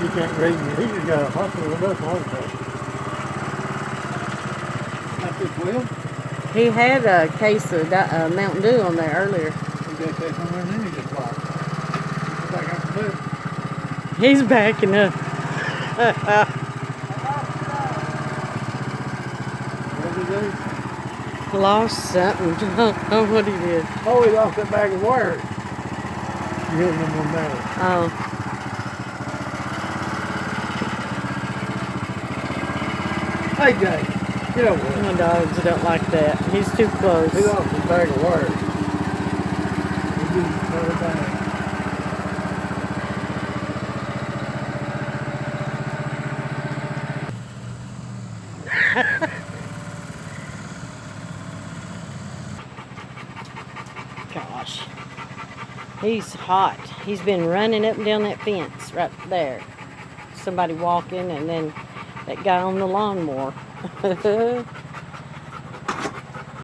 He can't read me. He just got a hospital with us heart attack. Not this well. He had a case of Mountain Dew on there earlier. He got that somewhere and then he just lost. He's back out the bed. He's backing up. What did he do? Lost something. Don't know what he did. Oh, he lost that bag of wires. He hit him one down. Oh. Hey, Jay, get over here. My dogs don't like that. He's too close. He lost his bag of wires. He didn't throw it down. Gosh. He's hot. He's been running up and down that fence right there. Somebody walking and then that guy on the lawnmower.